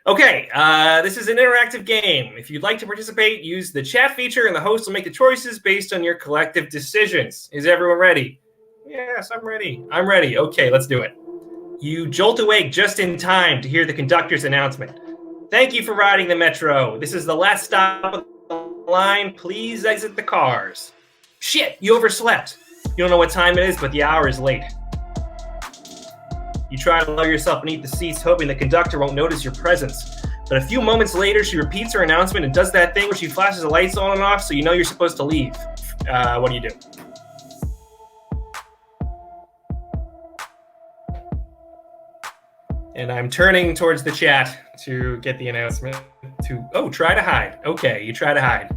Okay, this is an interactive game. If you'd like to participate, use the chat feature and the host will make the choices based on your collective decisions. Is everyone ready? Yes, I'm ready. I'm ready. Okay, let's do it. You jolt awake just in time to hear the conductor's announcement. Thank you for riding the metro. This is the last stop of the line. Please exit the cars. Shit, you overslept. You don't know what time it is, but the hour is late. You try to lower yourself beneath the seats, hoping the conductor won't notice your presence. But a few moments later, she repeats her announcement and does that thing where she flashes the lights on and off so you know you're supposed to leave. What do you do? And I'm turning towards the chat to get the announcement. Try to hide. Okay, you try to hide.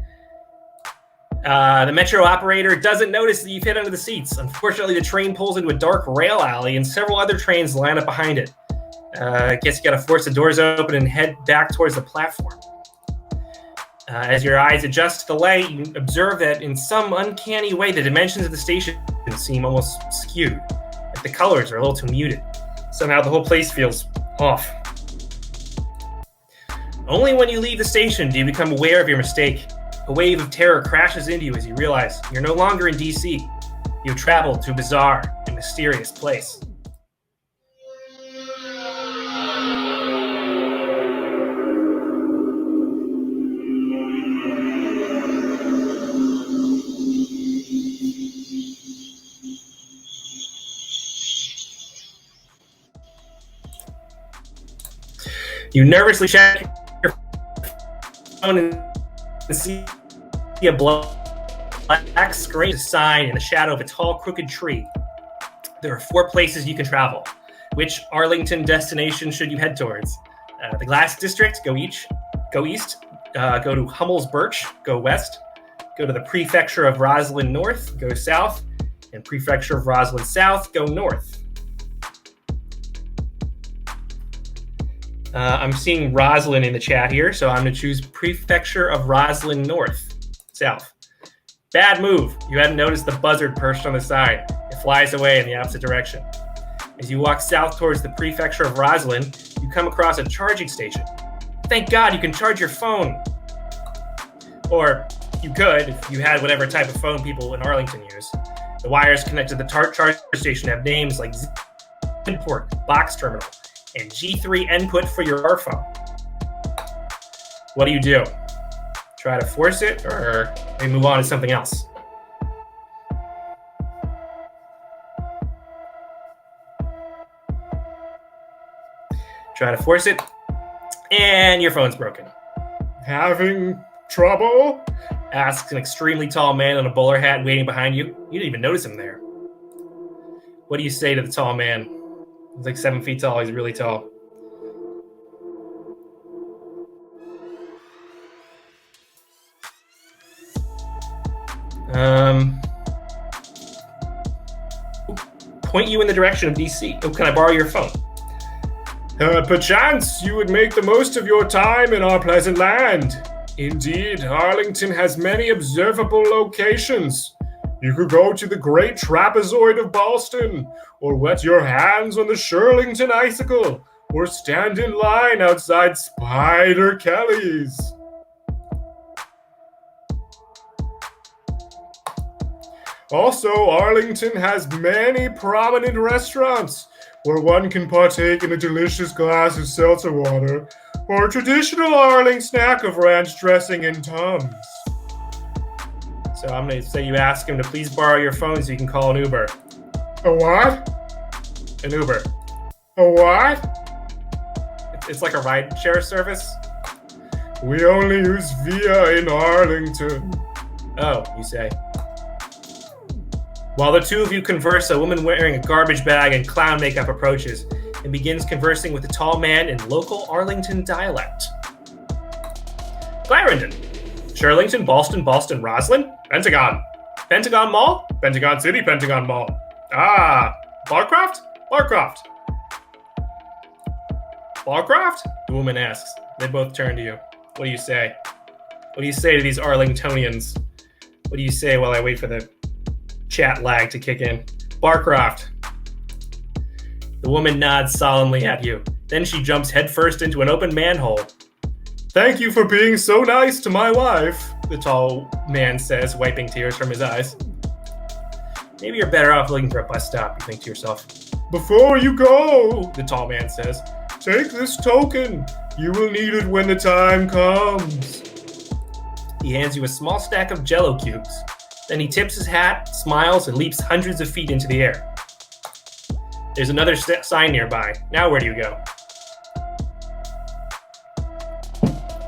The metro operator doesn't notice that you've hid under the seats. Unfortunately, the train pulls into a dark rail alley and several other trains line up behind it. I guess you gotta force the doors open and head back towards the platform. As your eyes adjust to the light, you observe that in some uncanny way, the dimensions of the station seem almost skewed. Like the colors are a little too muted. Somehow the whole place feels off. Only when you leave the station do you become aware of your mistake. A wave of terror crashes into you as you realize you're no longer in DC. You've traveled to a bizarre and mysterious place. You nervously check your phone and see a black screen sign in the shadow of a tall, crooked tree. There are 4 places you can travel. Which Arlington destination should you head towards? The Glass District, go east. Go to Hummel's Birch, go west. Go to the Prefecture of Roslyn North, go south. And Prefecture of Roslyn South, go north. I'm seeing Roslyn in the chat here, so I'm going to choose Prefecture of Roslyn North, south. Bad move. You hadn't noticed the buzzard perched on the side. It flies away in the opposite direction. As you walk south towards the Prefecture of Roslyn, you come across a charging station. Thank God you can charge your phone. Or you could if you had whatever type of phone people in Arlington use. The wires connected to the charge station have names like Inport, Box Terminal, and G3 input for your phone. What do you do? Try to force it, or maybe move on to something else? Try to force it, and your phone's broken. Having trouble? Asks an extremely tall man in a bowler hat waiting behind you. You didn't even notice him there. What do you say to the tall man? He's like 7 feet tall. He's really tall. Point you in the direction of DC. Oh, can I borrow your phone? Perchance you would make the most of your time in our pleasant land. Indeed, Arlington has many observable locations. You could go to the Great Trapezoid of Boston, or wet your hands on the Shirlington Icicle, or stand in line outside Spider Kelly's. Also, Arlington has many prominent restaurants where one can partake in a delicious glass of seltzer water, or a traditional Arling snack of ranch dressing and Tums. So I'm going to say you ask him to please borrow your phone so you can call an Uber. A what? An Uber. A what? It's like a ride-share service. We only use Via in Arlington. Oh, you say. While the two of you converse, a woman wearing a garbage bag and clown makeup approaches and begins conversing with the tall man in local Arlington dialect. Clarendon. Shirlington, Boston, Roslyn, Pentagon. Pentagon Mall? Pentagon City, Pentagon Mall. Ah, Barcroft? Barcroft. Barcroft? The woman asks. They both turn to you. What do you say? What do you say to these Arlingtonians? What do you say while I wait for the chat lag to kick in? Barcroft. The woman nods solemnly at you. Then she jumps headfirst into an open manhole. "Thank you for being so nice to my wife," the tall man says, wiping tears from his eyes. "Maybe you're better off looking for a bus stop," you think to yourself. "Before you go," the tall man says, "take this token. You will need it when the time comes." He hands you a small stack of Jell-O cubes. Then he tips his hat, smiles, and leaps hundreds of feet into the air. There's another sign nearby. Now where do you go?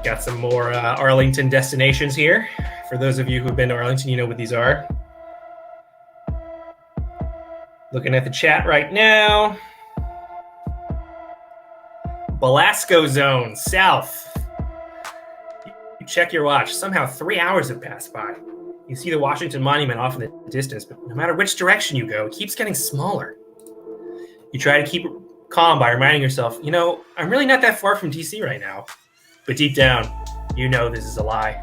Got some more Arlington destinations here. For those of you who've been to Arlington, you know what these are. Looking at the chat right now. Belasco Zone, south. You check your watch. Somehow 3 hours have passed by. You see the Washington Monument off in the distance, but no matter which direction you go, it keeps getting smaller. You try to keep calm by reminding yourself, I'm really not that far from DC right now. But deep down, you know this is a lie.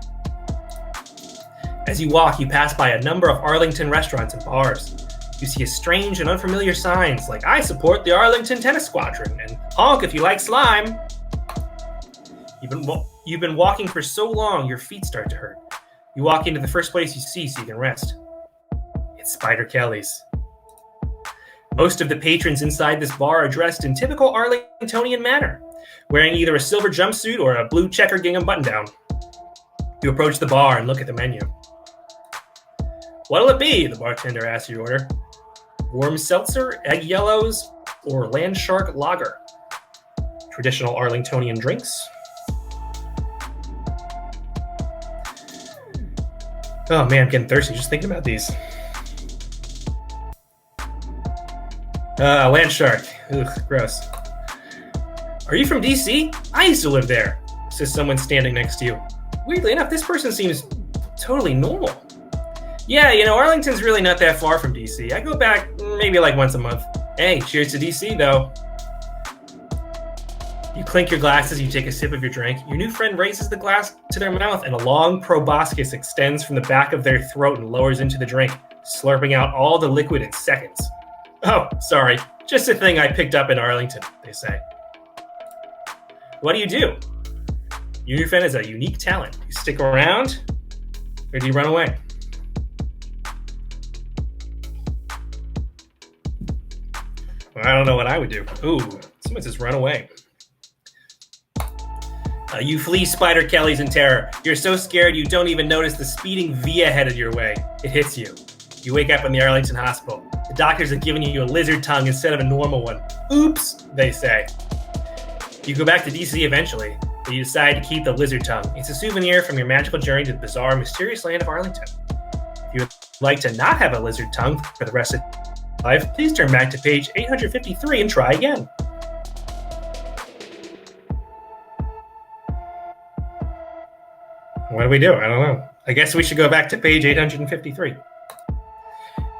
As you walk, you pass by a number of Arlington restaurants and bars. You see strange and unfamiliar signs like "I support the Arlington Tennis Squadron" and "Honk if you like slime." You've been walking for so long, your feet start to hurt. You walk into the first place you see so you can rest. It's Spider Kelly's. Most of the patrons inside this bar are dressed in typical Arlingtonian manner, wearing either a silver jumpsuit or a blue checker gingham button-down. You approach the bar and look at the menu. "What'll it be?" the bartender asks you to order. "Warm seltzer, egg yellows, or land shark lager?" Traditional Arlingtonian drinks. Oh man, I'm getting thirsty just thinking about these. Land shark. Ugh, gross. "Are you from DC? I used to live there," says someone standing next to you. Weirdly enough, this person seems totally normal. "Yeah, Arlington's really not that far from DC. I go back maybe like once a month. Hey, cheers to DC, though." You clink your glasses, you take a sip of your drink. Your new friend raises the glass to their mouth, and a long proboscis extends from the back of their throat and lowers into the drink, slurping out all the liquid in seconds. "Oh, sorry, just a thing I picked up in Arlington," they say. What do? Your new friend is a unique talent. You stick around, or do you run away? Well, I don't know what I would do. Ooh, someone says run away. You flee Spider Kelly's in terror. You're so scared you don't even notice the speeding Via headed your way. It hits you. You wake up in the Arlington hospital. The doctors have given you a lizard tongue instead of a normal one. Oops, they say. You go back to DC eventually, but you decide to keep the lizard tongue. It's a souvenir from your magical journey to the bizarre, mysterious land of Arlington. If you would like to not have a lizard tongue for the rest of your life, please turn back to page 853 and try again. What do we do? I don't know. I guess we should go back to page 853.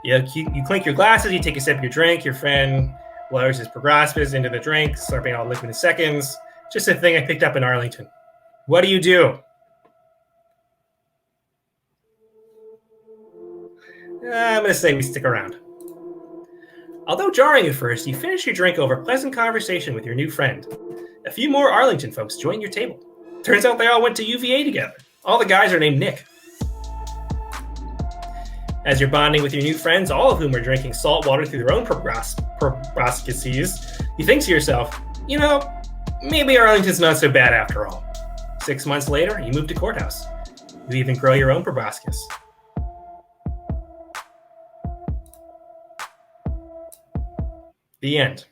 You clink your glasses, you take a sip of your drink, your friend lowers his proboscis into the drink, slurping all the liquid in seconds. Just a thing I picked up in Arlington. What do? I'm going to say we stick around. Although jarring at first, you finish your drink over a pleasant conversation with your new friend. A few more Arlington folks join your table. Turns out they all went to UVA together. All the guys are named Nick. As you're bonding with your new friends, all of whom are drinking salt water through their own proboscises, you think to yourself, maybe Arlington's not so bad after all. 6 months later, you move to Courthouse. You even grow your own proboscis. The end.